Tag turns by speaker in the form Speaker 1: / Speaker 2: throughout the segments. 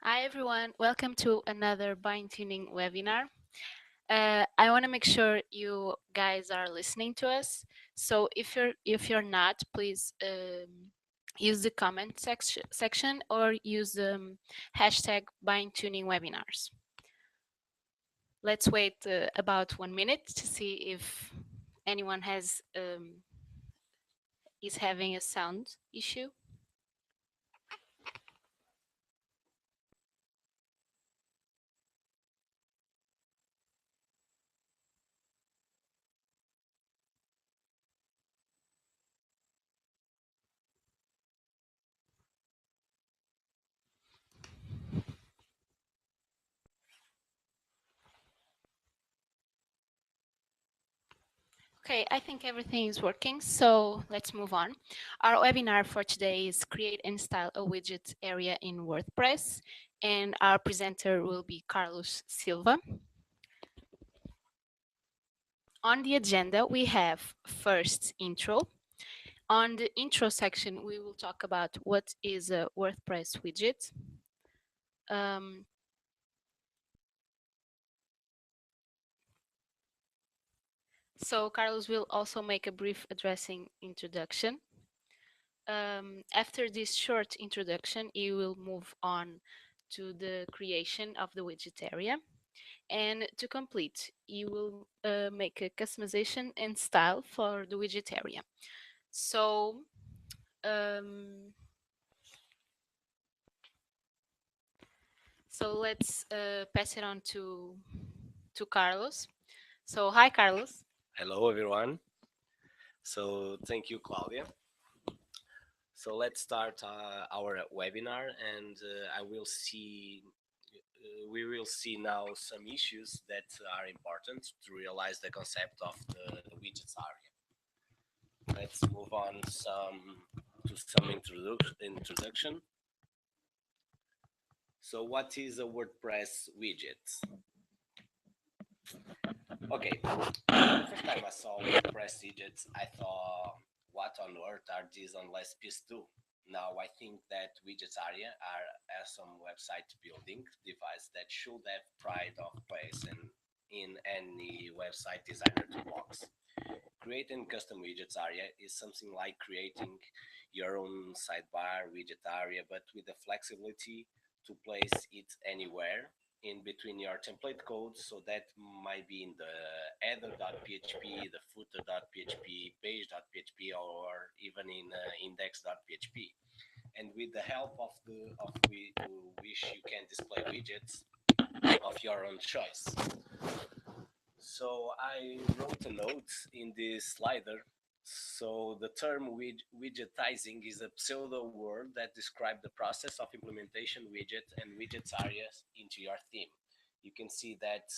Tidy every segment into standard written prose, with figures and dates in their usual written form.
Speaker 1: Hi everyone, welcome to another BindTuning webinar. I want to make sure you guys are listening to us. So if you're not, please use the comment section or use the hashtag BindTuning webinars. Let's wait about 1 minute to see if anyone is having a sound issue. Okay, I think everything is working, so let's move on. Our webinar for today is Create and Style a Widget Area in WordPress, and our presenter will be Carlos Silva. On the agenda, we have first intro. On the intro section, we will talk about what is a WordPress widget. So Carlos will also make a brief addressing introduction. After this short introduction, you will move on to the creation of the widget area. And to complete, you will make a customization and style for the widget area. So, um, let's pass it on to Carlos. So, hi, Carlos.
Speaker 2: Hello, everyone. So, thank you, Claudia. So, let's start our webinar, and we will see now some issues that are important to realize the concept of the widgets area. Let's move on to some introduction. So, what is a WordPress widget? Okay, the first time I saw WordPress widgets, I thought, what on earth are these unless PS2? Now I think that widgets area are some website building device that should have pride of place in any website designer toolbox. Creating custom widgets area is something like creating your own sidebar widget area, but with the flexibility to place it anywhere in between your template code, so that might be in the header.php, the footer.php, page.php, or even in index.php. And with the help of we wish you can display widgets of your own choice. So I wrote a note in this slider. So the term widgetizing is a pseudo word that describes the process of implementation widget and widgets areas into your theme. You can see that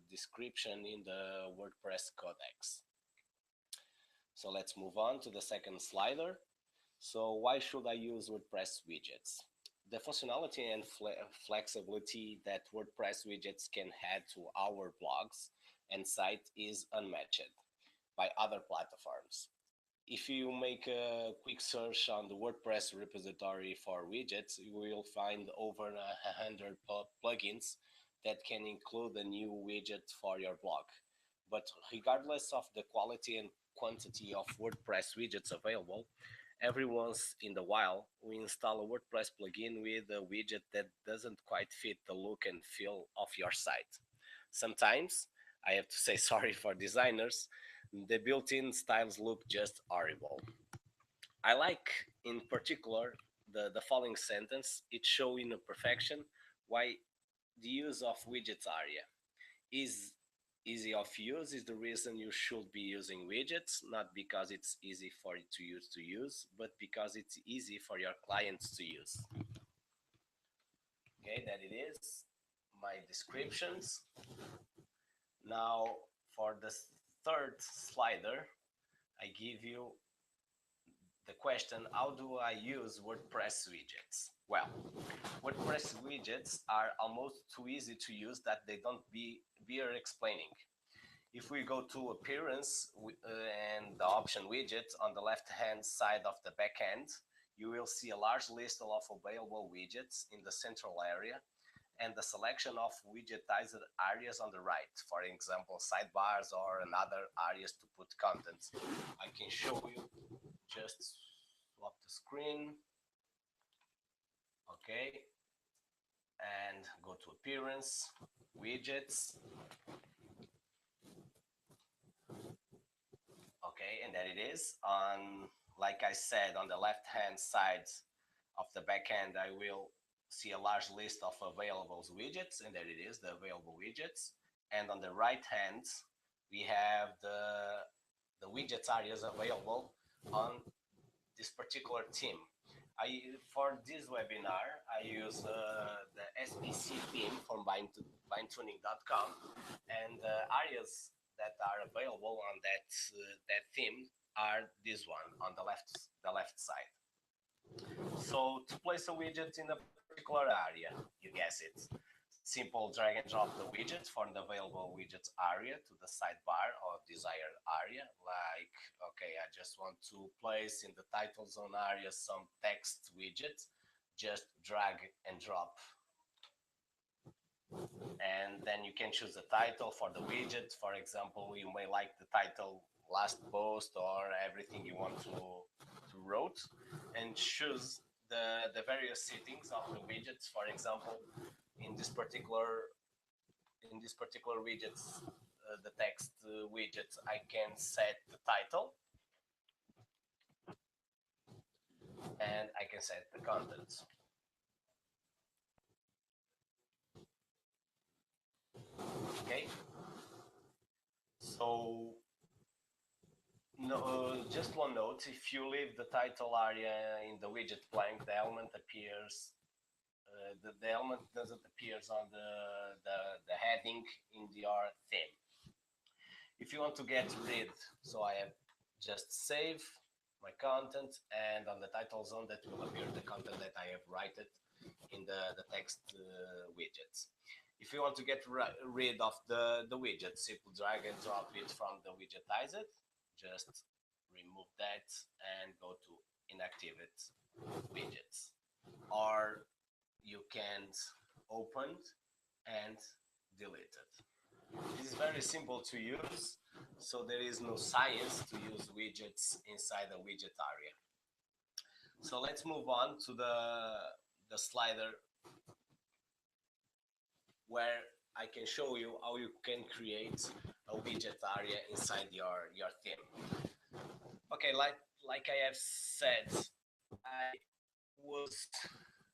Speaker 2: description in the WordPress codex. So let's move on to the second slider. So why should I use WordPress widgets? The functionality and flexibility that WordPress widgets can add to our blogs and site is unmatched by other platforms. If you make a quick search on the WordPress repository for widgets, you will find over 100 plugins that can include a new widget for your blog. But regardless of the quality and quantity of WordPress widgets available, every once in a while we install a WordPress plugin with a widget that doesn't quite fit the look and feel of your site. Sometimes, I have to say sorry for designers, the built-in styles look just horrible. I like, in particular, the following sentence. It shows in a perfection why the use of widgets area is easy of use is the reason you should be using widgets, not because it's easy for you to use, but because it's easy for your clients to use. Okay, that it is my descriptions. Now for the third slider, I give you the question, how do I use WordPress widgets? Well, WordPress widgets are almost too easy to use that they don't bear explaining. If we go to appearance and the option widget on the left hand side of the backend, you will see a large list of available widgets in the central area and the selection of widgetized areas on the right. For example, sidebars or another areas to put content. I can show you, just swap the screen. Okay, and go to appearance, widgets. Okay, and there it is. Like I said, on the left hand side of the backend, I will see a large list of available widgets, and there it is, the available widgets. And on the right hand, we have the widgets areas available on this particular theme. For this webinar, I use the SPC theme from BindTuning.com, and the areas that are available on that theme are this one on the left side. So to place a widget in a particular area, you guess it. Simple drag and drop the widget from the available widgets area to the sidebar or desired area. Like, okay, I just want to place in the title zone area some text widget. Just drag and drop. And then you can choose the title for the widget. For example, you may like the title last post or everything you want to wrote, and choose the various settings of the widgets. For example, in this particular widgets, the text widget, I can set the title and I can set the contents. Okay, so no, just one note: if you leave the title area in the widget blank, the element appears. The element doesn't appear on the heading in your theme. If you want to get rid, so I have just save my content, and on the title zone that will appear the content that I have written in the text widgets. If you want to get rid of the widget, simply drag and drop it from the widgetizer. Just remove that and go to inactivate widgets. Or you can open and delete it. This is very simple to use, so there is no science to use widgets inside the widget area. So let's move on to the slider where I can show you how you can create a widget area inside your theme. Okay, like I have said,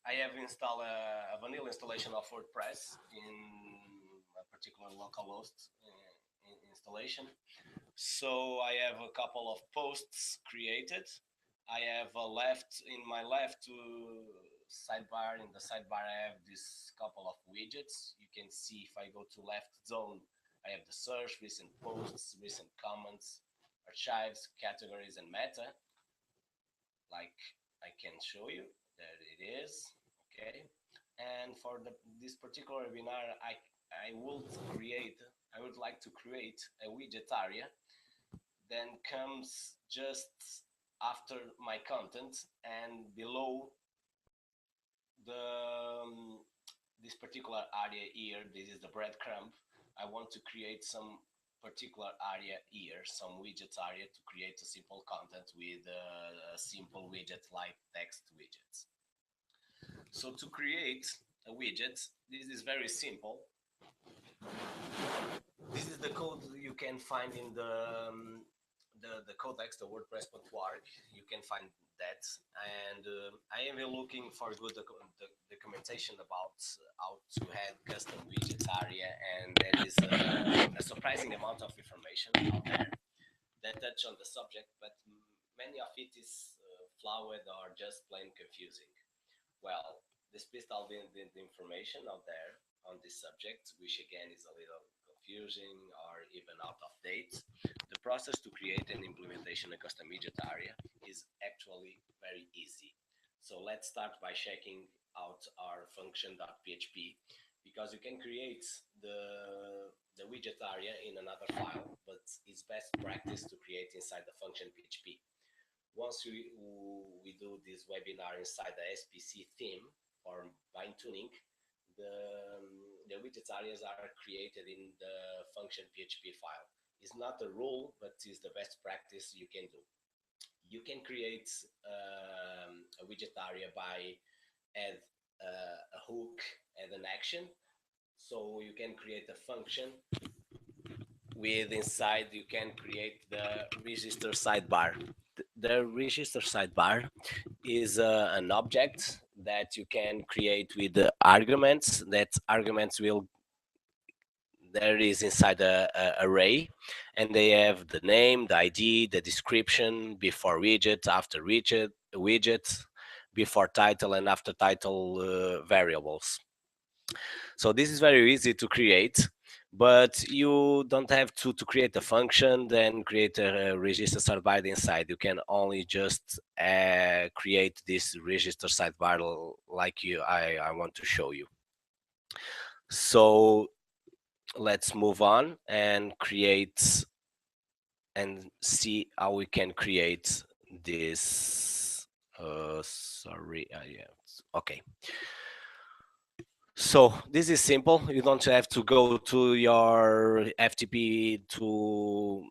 Speaker 2: I have installed a vanilla installation of WordPress in a particular localhost installation. So I have a couple of posts created. I have in my left sidebar. In the sidebar, I have this couple of widgets. You can see if I go to left zone, I have the search, recent posts, recent comments, archives, categories, and meta. Like I can show you, there it is. Okay, and for this particular webinar, I would like to create a widget area. Then comes just after my content and below this particular area here. This is the breadcrumb. I want to create some particular area here, some widget area, to create a simple content with a simple widget like text widgets. So to create a widget, this is very simple. This is the code you can find in the codex, the WordPress.org. You can find that, and I am looking for good documentation about how to add custom widgets area, and there is a surprising amount of information out there that touch on the subject, but many of it is flawed or just plain confusing. Well, despite all the information out there on this subject, which again is a little confusing or even out of date, the process to create an implementation a custom widget area is actually very easy. So let's start by checking out our function.php, because you can create the widget area in another file, but it's best practice to create inside the function.php. Once we we do this webinar inside the SPC theme for BindTuning, the widgets areas are created in the function PHP file. It's not a rule, but it's the best practice you can do. You can create a widget area by add a hook and an action. So you can create a function with inside you can create the register sidebar. The register sidebar is an object that you can create with the arguments. That arguments will there is inside a array, and they have the name, the ID, the description, before widget, after widget, before title and after title variables. So this is very easy to create, but you don't have to create a function, then create a register sidebar inside. You can only just create this register sidebar like I want to show you. So let's move on and create and see how we can create this. Sorry, yeah, okay. So this is simple. You don't have to go to your FTP to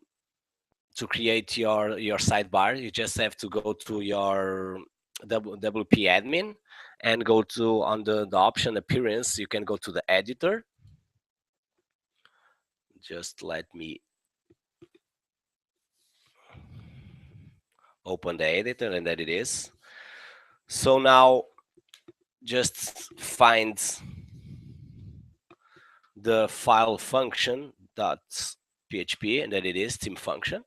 Speaker 2: create your sidebar. You just have to go to your WP admin and go to on the option appearance. You can go to the editor. Just let me open the editor, and there it is. So now just find the file function dot php, and there it is, team function.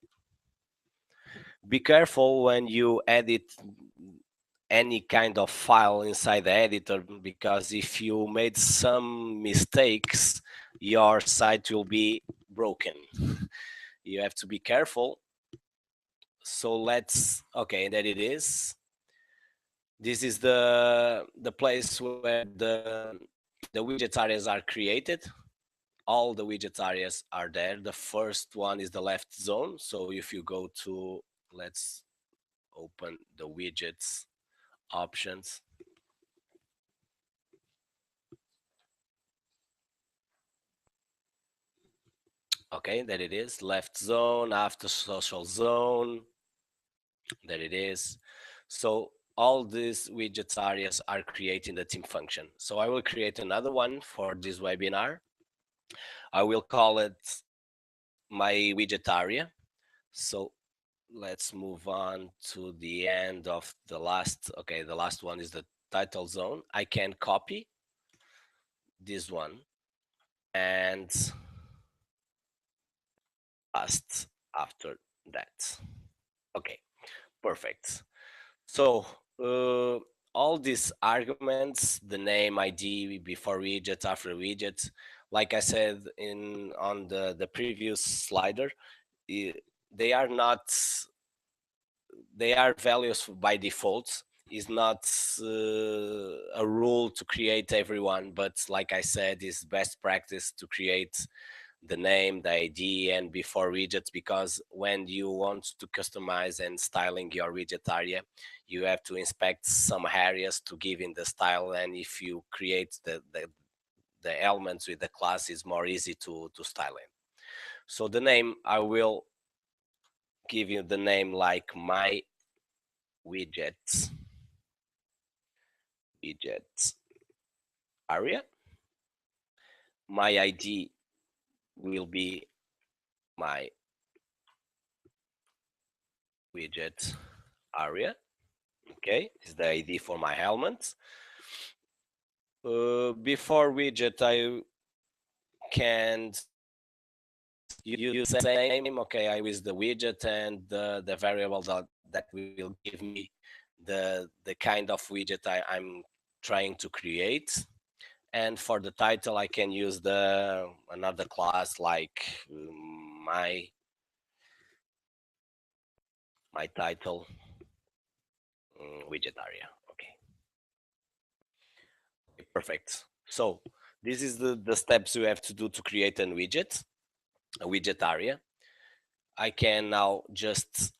Speaker 2: Be careful when you edit any kind of file inside the editor, because if you made some mistakes, your site will be broken. You have to be careful. So let's, okay, there it is. This is the place where the widget areas are created. All the widget areas are there. The first one is the left zone. So if you go to, let's open the widgets options. Okay, there it is. Left zone, after social zone. There it is. So all these widgets areas are creating the team function. So I will create another one for this webinar. I will call it my widget area. So let's move on to the end of the last. Okay, the last one is the title zone. I can copy this one and paste after that. Okay, perfect. So all these arguments, the name, ID, before widget, after widget, like I said in on the previous slider, they are not, they are values by default. Is not a rule to create everyone, but like I said, is best practice to create the name, the ID, and before widgets, because when you want to customize and styling your widget area, you have to inspect some areas to give in the style. And if you create the elements with the class, is more easy to style in. So the name, I will give you the name like my widgets area. My ID will be my widget area. Okay, is the ID for my element. Before widget, I can use the same. Okay, I use the widget and the variable that will give me the kind of widget I'm trying to create. And for the title, I can use the another class like my title widget area. Okay, perfect. So this is the steps you have to do to create a widget area. I can now just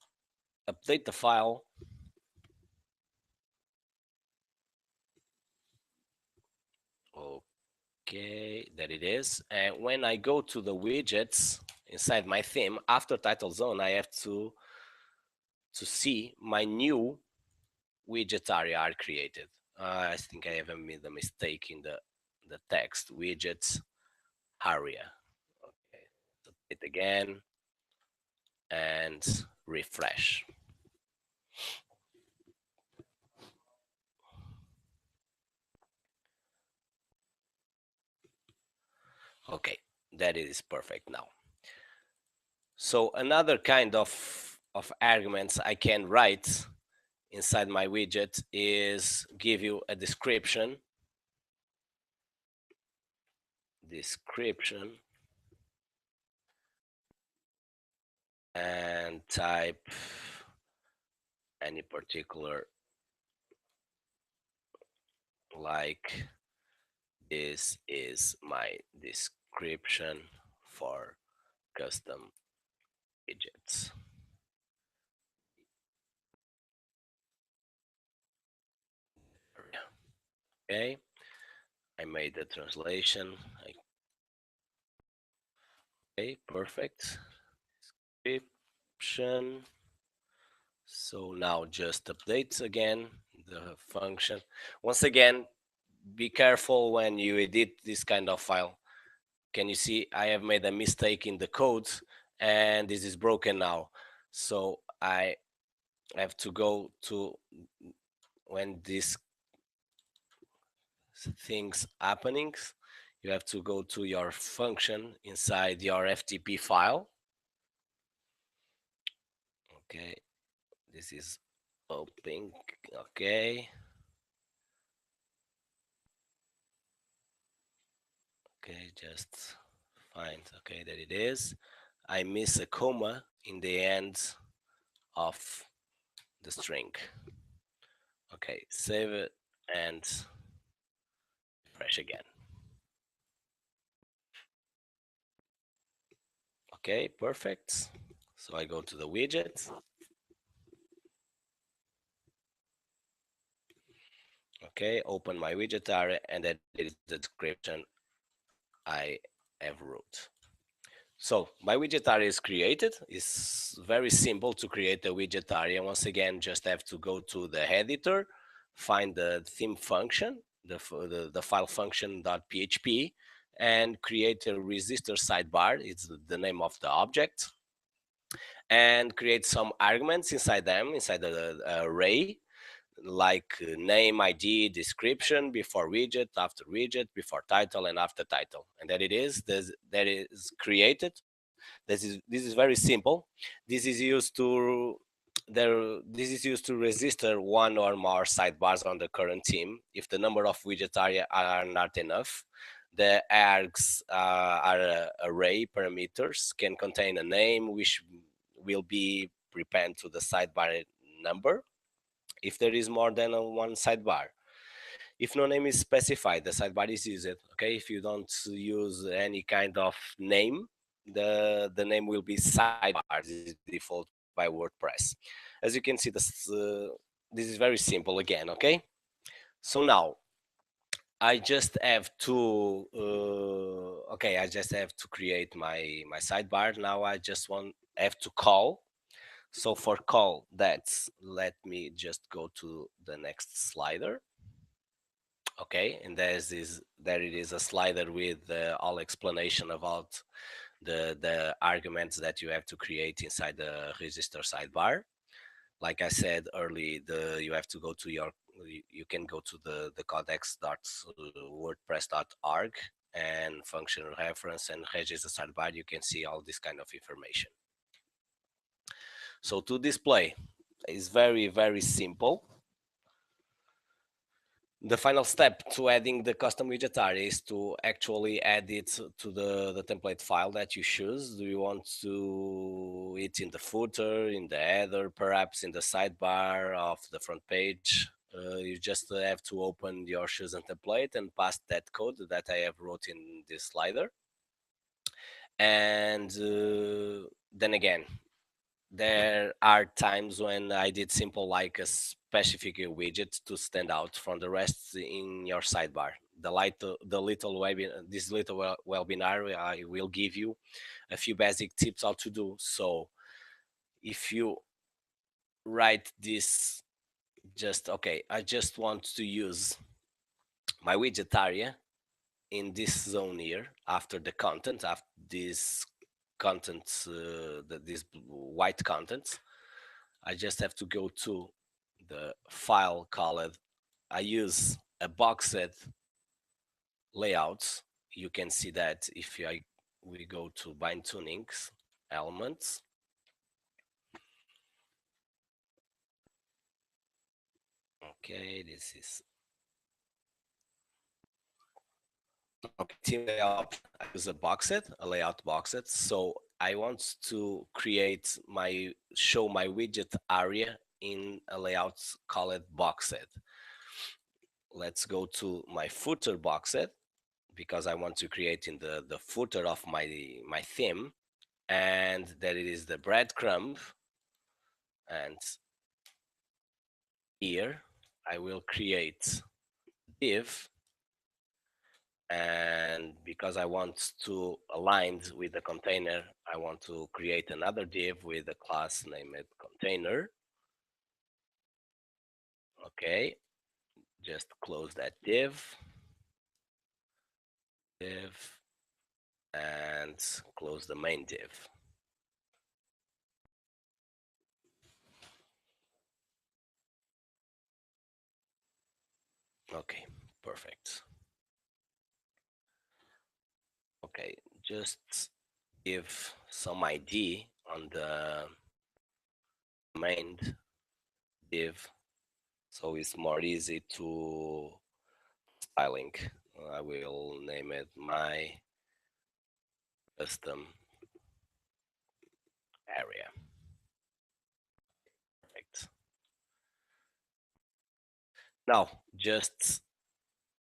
Speaker 2: update the file Okay, there it is. And when I go to the widgets inside my theme, after title zone, I have to see my new widget area are created. I think I have made a mistake in the text widgets area. Okay, so it again and refresh. Okay, that is perfect now. So another kind of arguments I can write inside my widget is give you a description and type any particular, like this is my description for custom widgets. Okay, I made the translation. Okay, perfect. Description. So now just update again the function. Once again, be careful when you edit this kind of file. Can you see I have made a mistake in the code and this is broken now. So I have to go to, when these things happenings, you have to go to your function inside your FTP file. Okay, this is open. Okay, okay, just find. Okay, there it is. I miss a comma in the end of the string. Okay, save it and refresh again. Okay, perfect. So I go to the widget. Okay, open my widget area, and that is the description I have wrote. So my widget area is created. It's very simple to create a widget area. Once again, just have to go to the editor, find the theme function, the file function.php, and create a resistor sidebar. It's the name of the object, and create some arguments inside them, inside the array, like name, ID, description, before widget, after widget, before title, and after title. And that it is, that is created. This is very simple. This is used to this is used to register one or more sidebars on the current theme. If the number of widgets are not enough, the args are array parameters can contain a name which will be prepend to the sidebar number if there is more than one sidebar. If no name is specified, the sidebar is used. Okay, if you don't use any kind of name, the name will be sidebar. This is the default by WordPress. As you can see, this is very simple again. Okay, so now I just have to okay, I just have to create my sidebar. Now I just want have to call. So for call, that's, let me just go to the next slider. Okay, and there it is, a slider with all explanation about the arguments that you have to create inside the register sidebar. Like I said early, you have to go to your, you can go to the codex.wordpress.org and function reference and register sidebar. You can see all this kind of information. So to display is very simple. The final step to adding the custom widget area is to actually add it to the template file that you choose. Do you want to it in the footer, in the header, perhaps in the sidebar of the front page? You just have to open your chosen template and pass that code that I have wrote in this slider. And then again, there are times when I did simple like a specific widget to stand out from the rest in your sidebar. The little webinar, this little webinar, I will give you a few basic tips how to do. So if you write this, just okay, I just want to use my widget area in this zone here after the content, after this content, this white content. I just have to go to the file called, I use a boxed layouts. You can see that if we go to BindTuning's elements. Okay, this is okay. Team layout option. I use a layout boxed. So I want to create show my widget area in a layout called boxed. Let's go to my footer boxed because I want to create in the footer of my theme, and that it is the breadcrumb. And here I will create div, and because I want to align with the container, I want to create another div with a class named container. Okay, just close that div, and close the main div. Okay, perfect. Okay, just give some ID on the main div so it's more easy to styling. I will name it my custom area. Perfect. Now just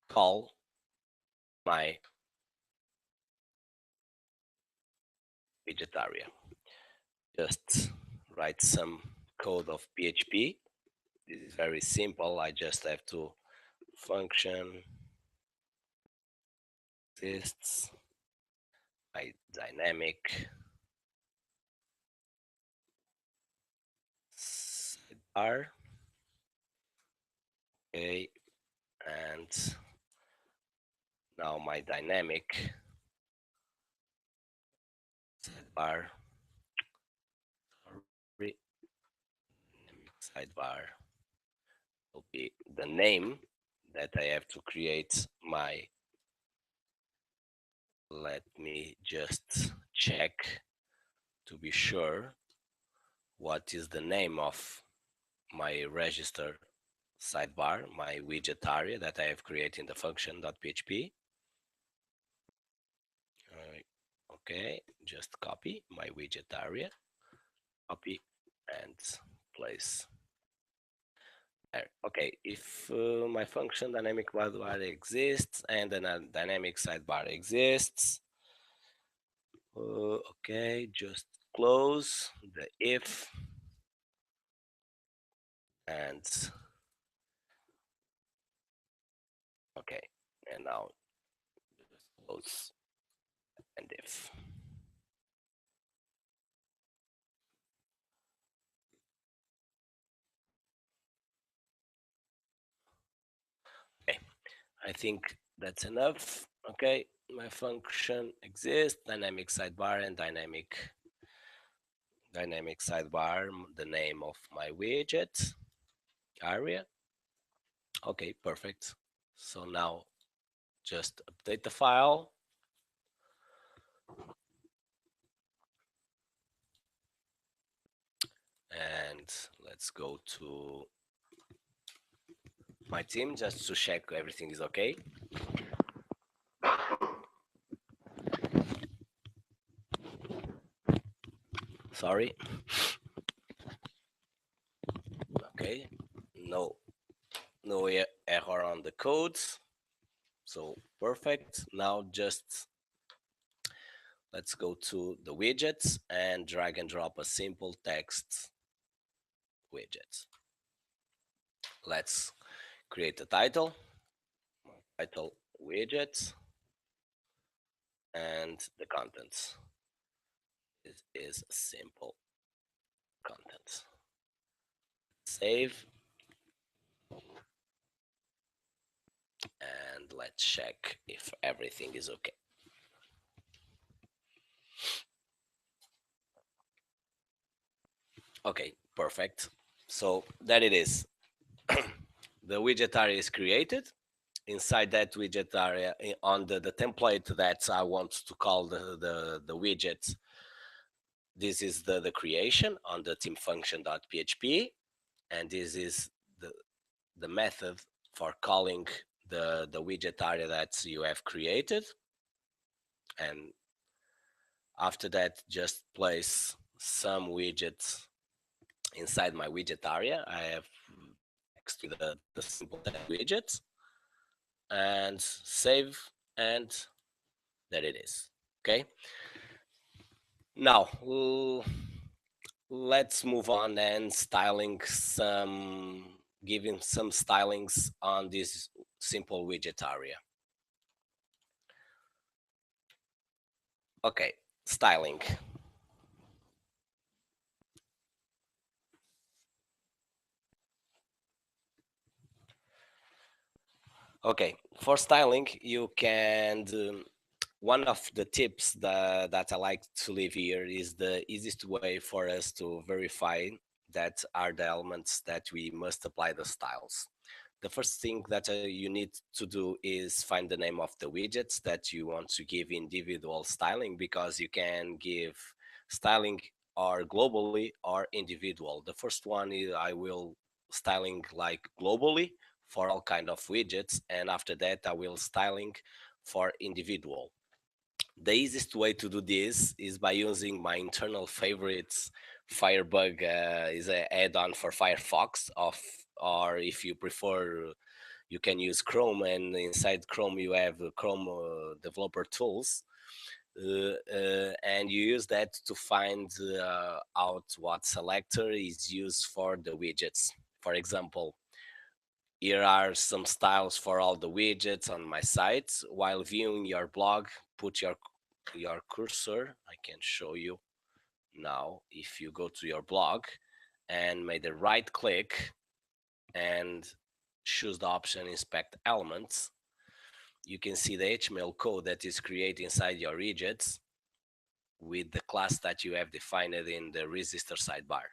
Speaker 2: call my widget area. Just write some code of PHP. This is very simple. I just have to function exists my dynamic sidebar. Okay, and now my dynamic sidebar, sidebar will be the name that I have to create my, let me just check to be sure what is the name of my register sidebar, my widget area that I have created in the function.php. Okay, just copy my widget area, copy and place there. Okay, if my function dynamic sidebar exists and then a dynamic sidebar exists, okay, just close the if and okay, and now just close and if. Okay, I think that's enough. Okay, my function exists, dynamic sidebar and dynamic sidebar, the name of my widget area. Okay, perfect. So now just update the file. And let's go to my team just to check everything is okay. Sorry. Okay, no error on the codes, so perfect. Now just let's go to the widgets and drag and drop a simple text widget. Let's create a title. Title widgets, and the contents is simple content. Save, and let's check if everything is okay. Okay, perfect. So that it is. The widget area is created. Inside that widget area, on the template that I want to call the widget, this is the creation on the team function.php, and this is the method for calling the widget area that you have created. And after that, just place some widgets inside my widget area. I have text with the simple tag widgets, and save, and there it is. Okay. Now let's move on and styling some, giving some stylings on this simple widget area. Okay, styling. Okay, for styling, you can one of the tips that I like to leave here is the easiest way for us to verify that are the elements that we must apply the styles. The first thing that you need to do is find the name of the widgets that you want to give individual styling, because you can give styling or globally or individual. The first one is I will styling like globally for all kind of widgets, and after that I will styling for individual. The easiest way to do this is by using my internal favorites. Firebug is an add-on for Firefox, or if you prefer, you can use Chrome, and inside Chrome you have Chrome developer tools, and you use that to find out what selector is used for the widgets. For example, here are some styles for all the widgets on my site. While viewing your blog, put your cursor. I can show you now. If you go to your blog and make the right click and choose the option inspect elements, you can see the HTML code that is created inside your widgets with the class that you have defined in the register sidebar.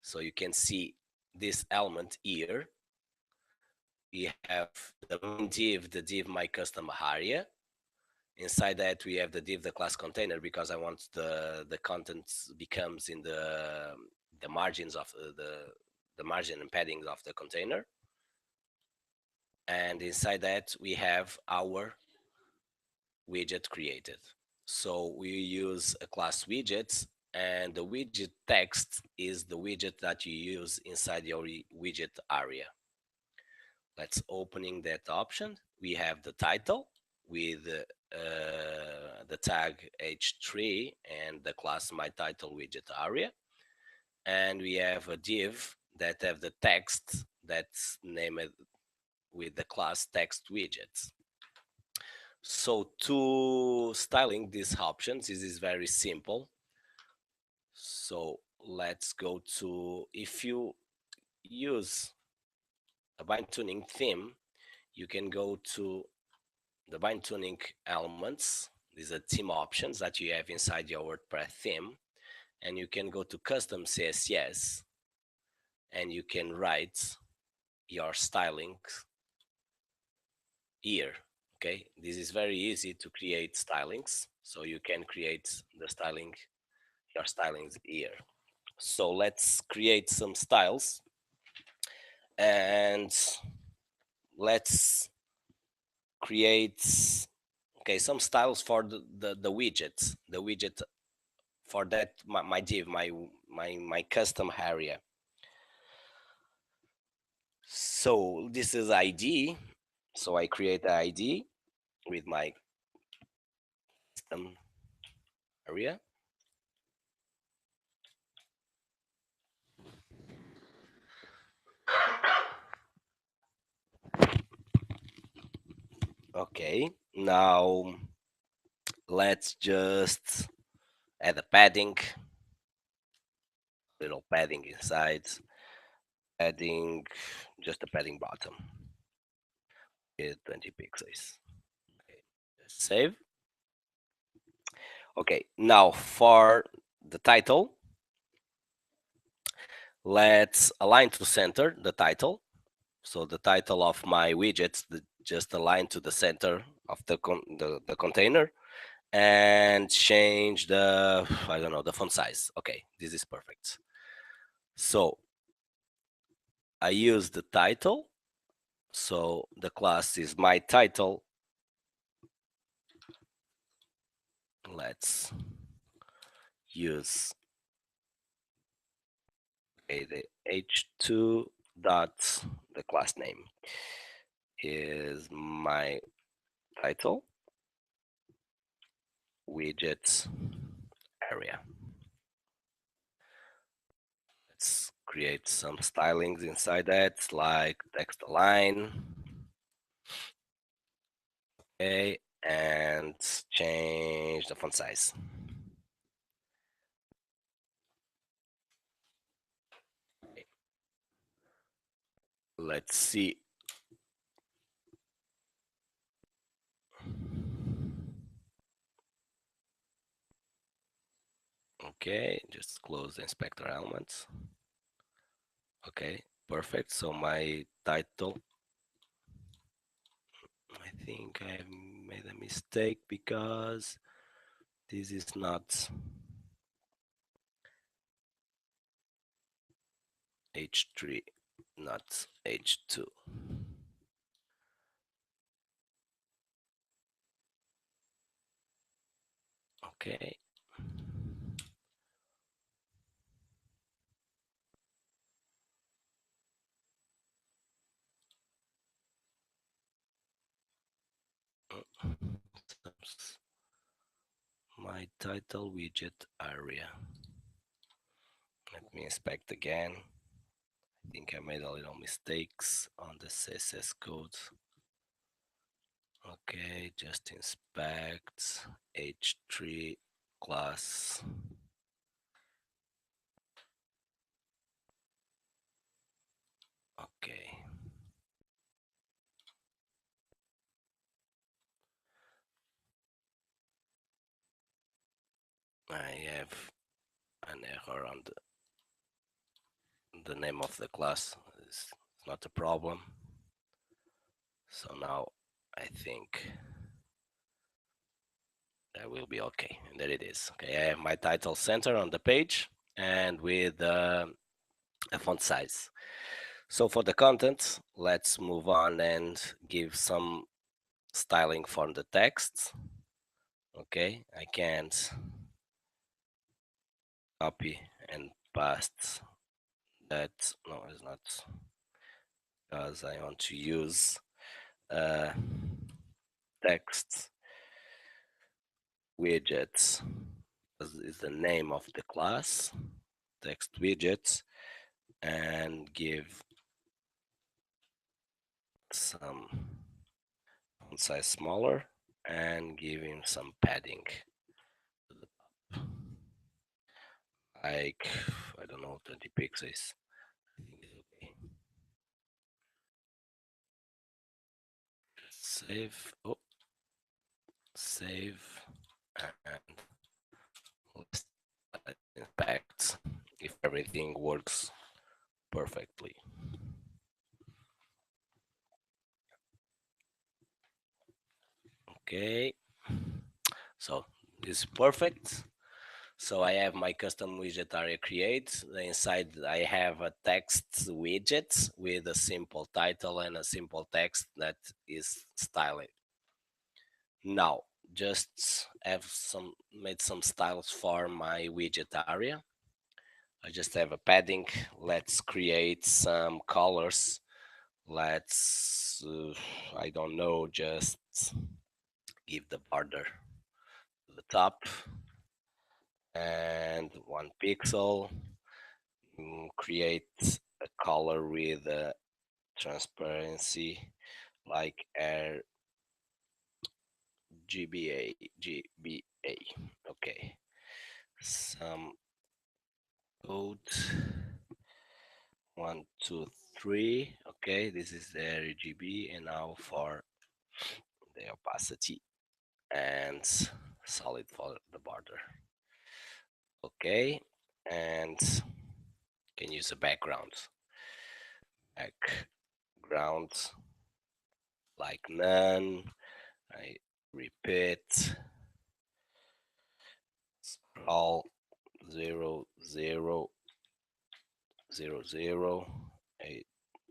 Speaker 2: So you can see this element here. We have the main div, the div my custom area. Inside that we have the div, the class container, because I want the content becomes in the margins of the margin and paddings of the container. And inside that we have our widget created. So we use a class widgets, and the widget text is the widget that you use inside your widget area. Let's opening that option. We have the title with the tag h3 and the class my title widget area, and we have a div that have the text that's named with the class text widgets. So to styling these options, this is very simple. So let's go to, if you use a BindTuning theme, you can go to the BindTuning elements. These are theme options that you have inside your WordPress theme, and you can go to custom CSS, and you can write your stylings here. Okay, this is very easy to create stylings, so you can create the styling, your stylings here. So let's create some styles, and let's create, okay, some styles for the widgets, the widget for that my div, my custom area. So this is ID. So I create an ID with my custom area. Okay, now let's just add a padding, little padding inside, adding just a padding bottom with 20 pixels. Okay, just save. Okay, now for the title, let's align to center the title. So the title of my widgets just align to the center of the container, and change the, I don't know, the font size. Okay, this is perfect. So I use the title. So the class is my title. Let's use the h2 dot, the class name is my title widgets area. Let's create some stylings inside that, like text align. Okay, and change the font size. Okay, let's see. Okay, just close the inspector elements. Okay, perfect. So my title, I think I made a mistake because this is not H3, not H2. Okay. My title widget area. Let me inspect again. I think I made a little mistakes on the CSS code. Okay, just inspect H3 class. Okay. I have an error on the name of the class. It's not a problem. So now I think that will be okay. And there it is. Okay, I have my title center on the page and with a font size. So for the content, let's move on and give some styling for the text. Okay, I can't copy and paste that. No, it's not, because I want to use uh, text widgets, is the name of the class, text widgets, and give some font size smaller and give him some padding, like, I don't know, 20 pixels. I think it's okay. Save. Oh, save, and let's inspect if everything works perfectly. Okay, so this is perfect. So I have my custom widget area create. Inside I have a text widget with a simple title and a simple text that is styled. Now just have some made some styles for my widget area. I just have a padding. Let's create some colors. Let's I don't know, just give the border to the top and 1 pixel. Create a color with transparency like air GBA. Okay. Some code 1, 2, 3. Okay, this is the RGB, and now for the opacity and solid for the border. Okay, and can use a background. Background like none. I repeat. Scroll 0, 0, 0, 0, a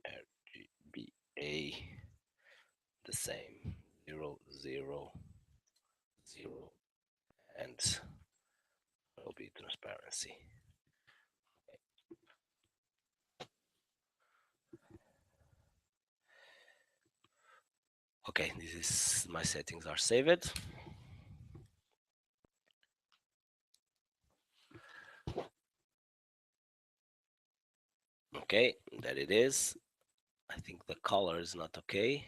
Speaker 2: RGBA the same 0, 0, 0, and will be transparency. Okay, this is my settings are saved. Okay, that it is. I think the color is not okay.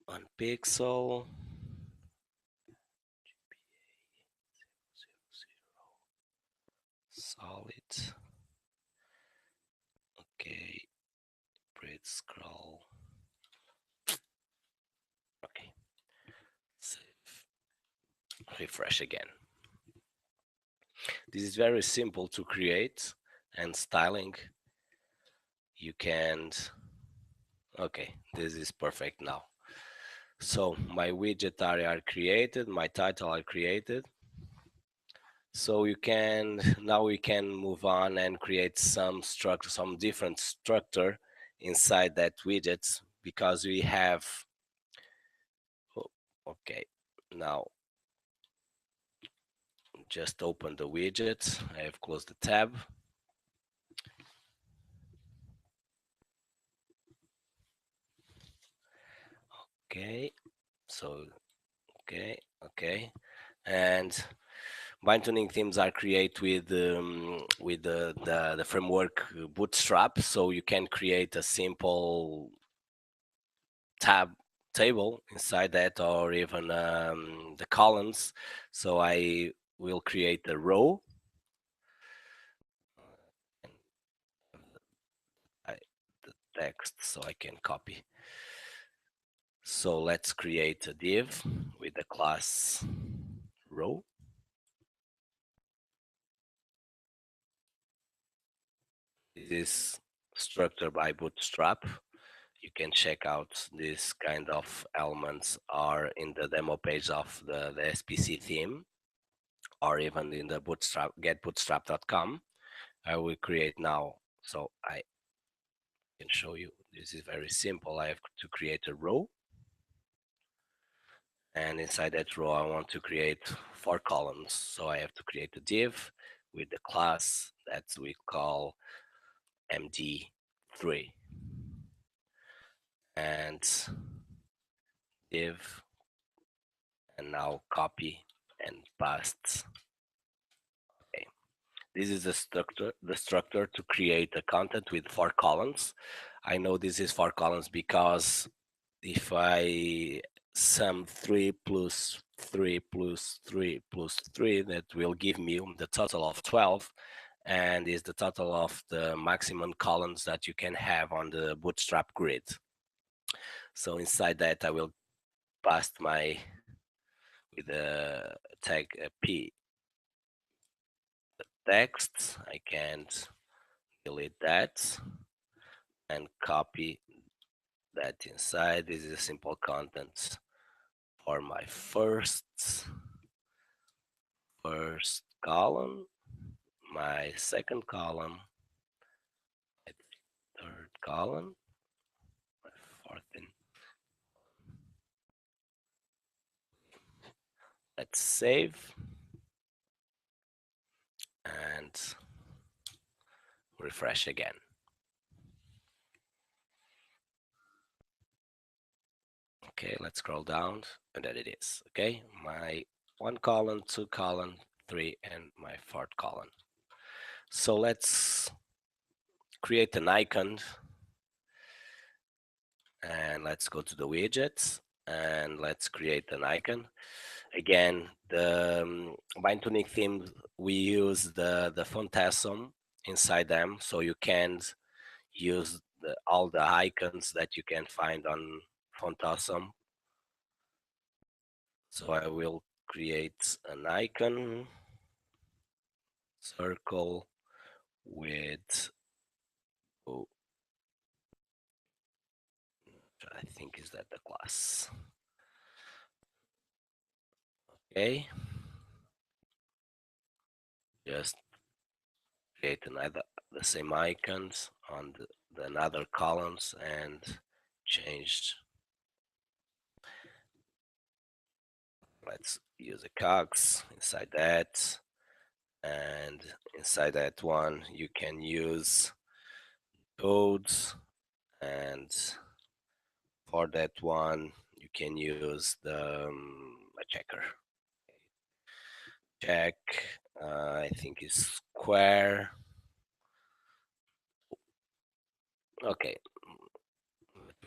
Speaker 2: On pixel. Solid. Okay, bread scroll. Okay, save. Refresh again. This is very simple to create, and styling you can. Okay, this is perfect now. So my widget area are created, my title are created. So you can now we can move on and create some structure, some different structure inside that widget, because we have. Oh, okay, now just open the widget. I have closed the tab. Okay, so okay, and BindTuning themes are created with the framework Bootstrap, so you can create a simple tab table inside that, or even the columns. So I will create a row. And the text, so I can copy. So let's create a div with the class row. This is structured by Bootstrap. You can check out this kind of elements are in the demo page of the SPC theme, or even in the Bootstrap getbootstrap.com. I will create now, so I can show you. This is very simple. I have to create a row, and inside that row I want to create 4 columns. So I have to create a div with the class that we call MD3, and div, and now copy and paste. Okay. This is the structure to create a content with 4 columns. I know this is 4 columns because if I sum 3 plus 3 plus 3 plus 3, that will give me the total of 12, and is the total of the maximum columns that you can have on the Bootstrap grid. So inside that I will pass my with the tag p text. I can delete that and copy that inside. This is a simple content for my first column, my second column, my third column, my fourth. And let's save and refresh again. Okay, let's scroll down, and there it is. Okay, my 1 column, 2 column, 3, and my 4th column. So let's create an icon, and let's go to the widgets and let's create an icon. Again, the BindTuning theme, we use the phantasm inside them, so you can use all the icons that you can find on phantasm. So I will create an icon, circle with, oh, I think is that the class. Okay, just create another the same icons on the another columns and changed. Let's use a cogs inside that, and inside that one you can use codes, and for that one you can use the a checker. Check, I think is square. Okay,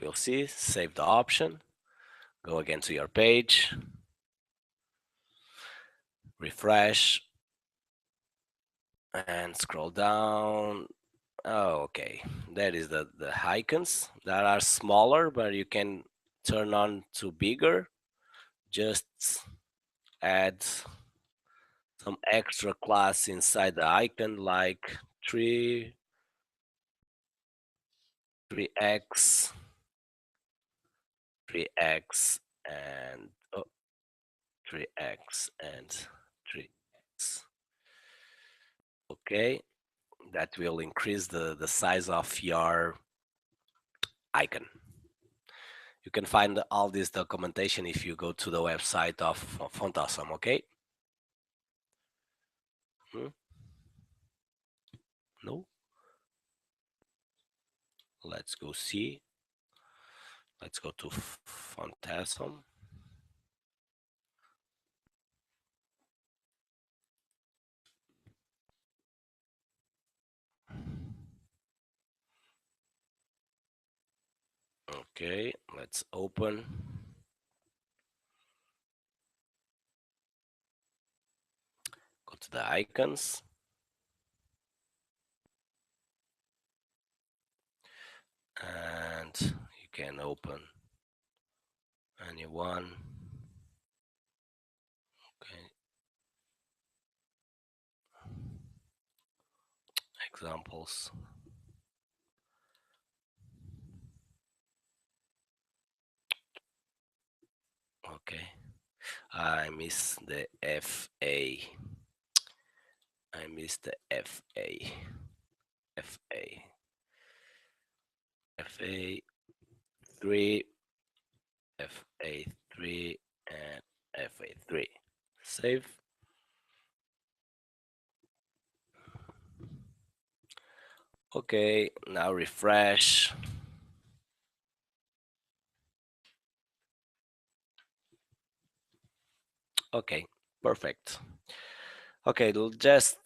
Speaker 2: we'll see. Save the option, go again to your page, refresh, and scroll down. Oh, okay, that is the icons that are smaller, but you can turn on to bigger. Just add some extra class inside the icon, like 3 3x 3x and oh, 3x and 3x. Okay, that will increase the size of your icon. You can find all this documentation if you go to the website of Fontawesome. Okay. Hmm? No, let's go see. Let's go to Phantasm. Okay, let's open. Go to the icons. And you can open anyone. Okay, examples. Okay, I miss the FA. I miss the FA. FA. FA3. FA3 and FA3. Save. Okay, now refresh. Okay, perfect. Okay, just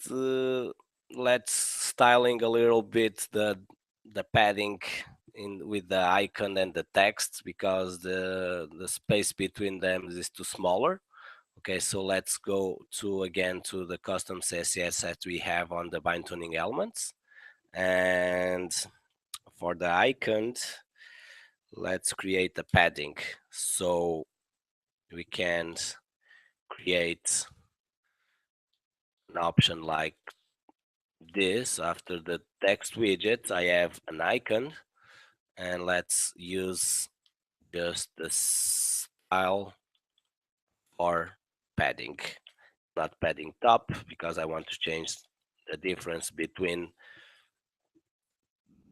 Speaker 2: let's styling a little bit the padding in with the icon and the text, because the space between them is too smaller. Okay, so let's go to again to the custom CSS that we have on the BindTuning elements, and for the icons, let's create a padding. So we can create an option like this. After the text widget, I have an icon, and let's use just the style for padding, not padding top, because I want to change the difference between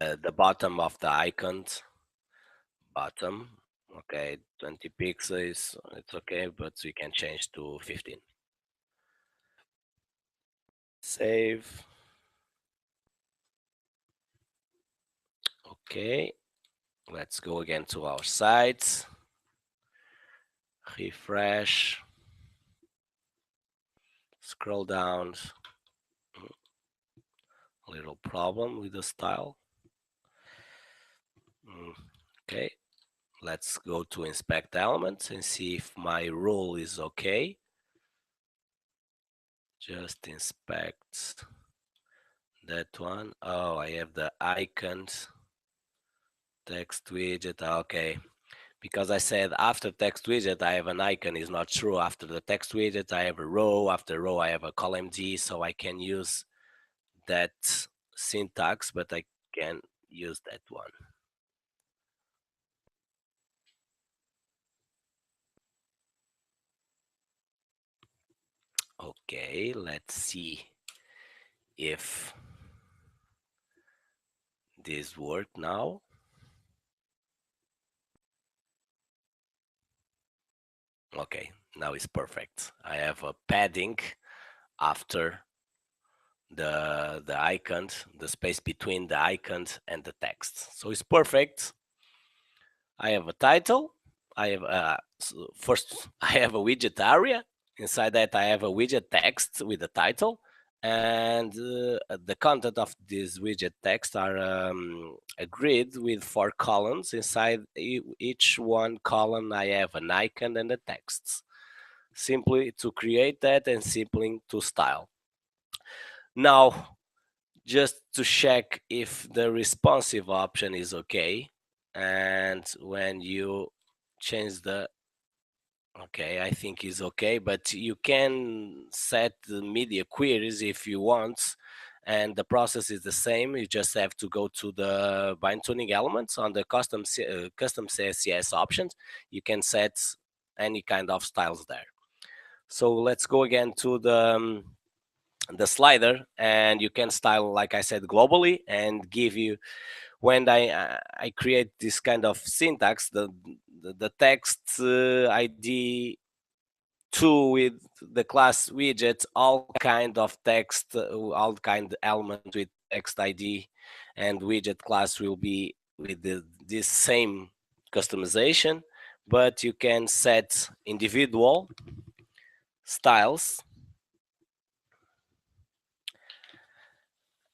Speaker 2: the bottom of the icons. Bottom, okay, 20 pixels, it's okay, but we can change to 15. Save. Okay, let's go again to our site, refresh, scroll down. A little problem with the style. Okay, Let's go to inspect elements and see if my rule is okay. Just inspect that one. Oh, I have the icons, text widget. Okay, because I said after text widget I have an icon is not true. After the text widget I have a row. After row I have a column D, so I can use that syntax, but I can use that one. Okay, let's see if this work now. Okay, now it's perfect. I have a padding after the icons, the space between the icons and the text. So it's perfect. I have a title. I have first I have a widget area. Inside that I have a widget text with a title, and the content of this widget text are a grid with 4 columns. Inside each one column I have an icon and a text. Simply to create that and simply to style. Now, just to check if the responsive option is okay, and when you change the okay, I think is okay, but you can set the media queries if you want, and the process is the same. You just have to go to the BindTuning elements on the custom CSS options. You can set any kind of styles there. So let's go again to the slider, and you can style, like I said, globally, and give you when I create this kind of syntax, the text ID two with the class widget, all kind of text, all kind element with text ID, and widget class will be with this same customization, but you can set individual styles.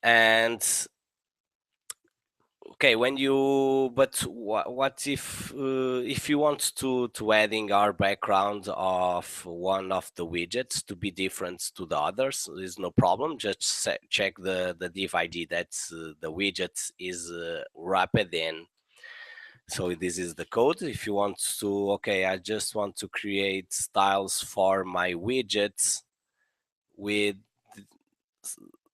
Speaker 2: And okay, when you but what if you want to adding our background of one of the widgets to be different to the others, there's no problem. Just check the div id that the widget is wrapped in. So this is the code. If you want to, okay, I just want to create styles for my widgets with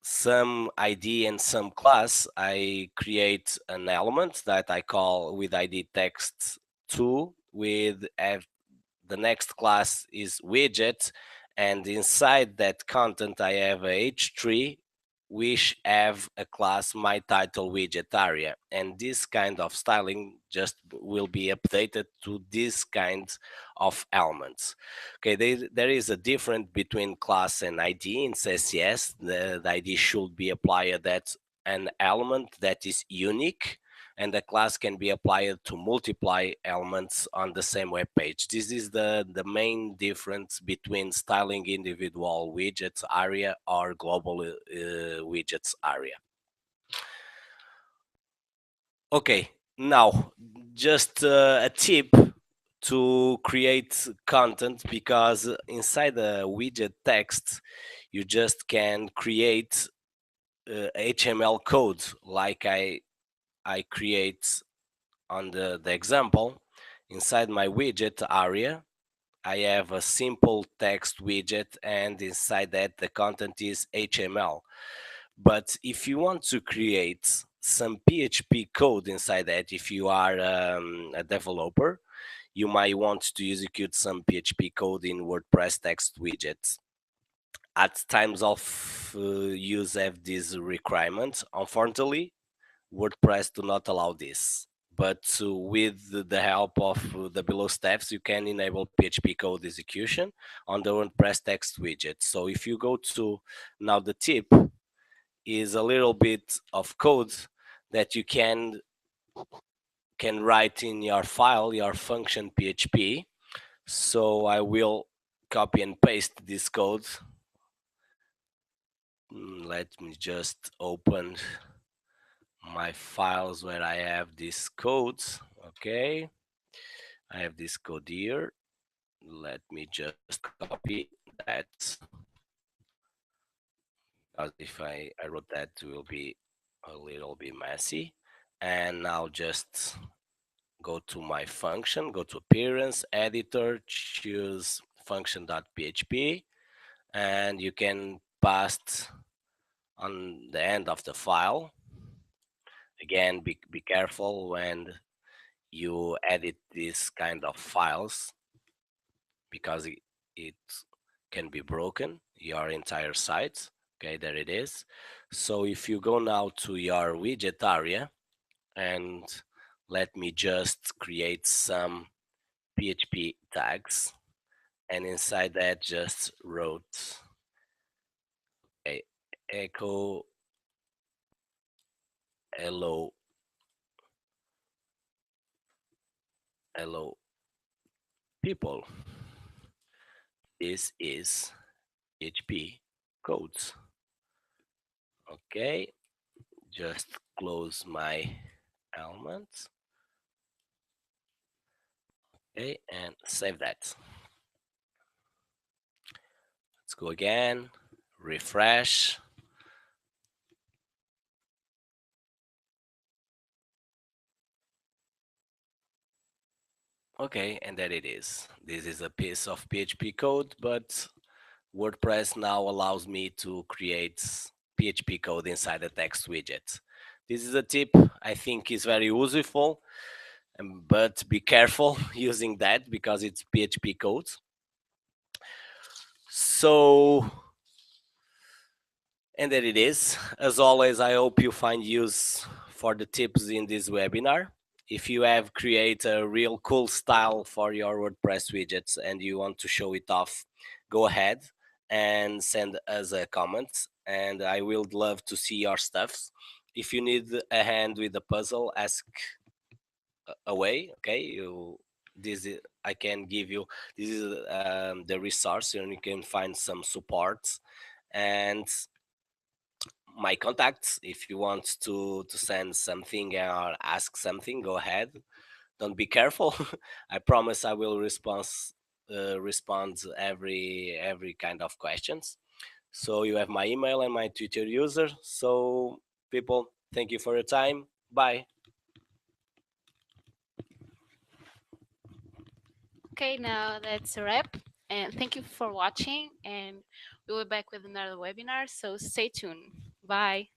Speaker 2: some ID and some class. I create an element that I call with ID text 2 with the next class is widget, and inside that content I have a h3 which have a class my title widget area, and this kind of styling just will be updated to this kind of elements. Okay, there is a difference between class and ID in CSS. The ID should be applied at an element that is unique, and the class can be applied to multiply elements on the same web page. This is the main difference between styling individual widgets area or global widgets area. Okay, now just a tip to create content, because inside the widget text you just can create HTML code like I create on the example. Inside my widget area I have a simple text widget, and inside that the content is HTML. But if you want to create some PHP code inside that, if you are a developer, you might want to execute some PHP code in WordPress text widgets. At times of use have this requirement. Unfortunately, WordPress do not allow this. But with the help of the below steps, you can enable PHP code execution on the WordPress text widget. So if you go to now, the tip is a little bit of code that you can write in your file, your function PHP. So I will copy and paste this code. Let me just open my files where I have these codes. Okay. I have this code here. Let me just copy that, because if I wrote that, it will be a little bit messy. And now just go to my function, go to appearance, editor, choose function.php, and you can pass on the end of the file. Again, be careful when you edit this kind of files, because it can be broken, your entire site. Okay, there it is. So if you go now to your widget area, and let me just create some PHP tags, and inside that just wrote a echo hello hello people. This is PHP codes. Okay, just close my elements. Okay, and save that. Let's go again, refresh. Okay, and there it is. This is a piece of PHP code, but WordPress now allows me to create PHP code inside a text widget. This is a tip I think is very useful, but be careful using that because it's PHP code. So, and there it is. As always, I hope you find use for the tips in this webinar. If you have create a real cool style for your WordPress widgets and you want to show it off, go ahead and send us a comment, and I will love to see your stuffs. If you need a hand with the puzzle, ask away. Okay, I can give you, this is the resource, and you can find some support and my contacts. If you want to send something or ask something, go ahead. Don't be careful. I promise I will respond to every kind of questions. So you have my email and my Twitter user. So people, thank you for your time. Bye.
Speaker 1: Okay, now that's a wrap. And thank you for watching. And we'll be back with another webinar. So stay tuned. Bye.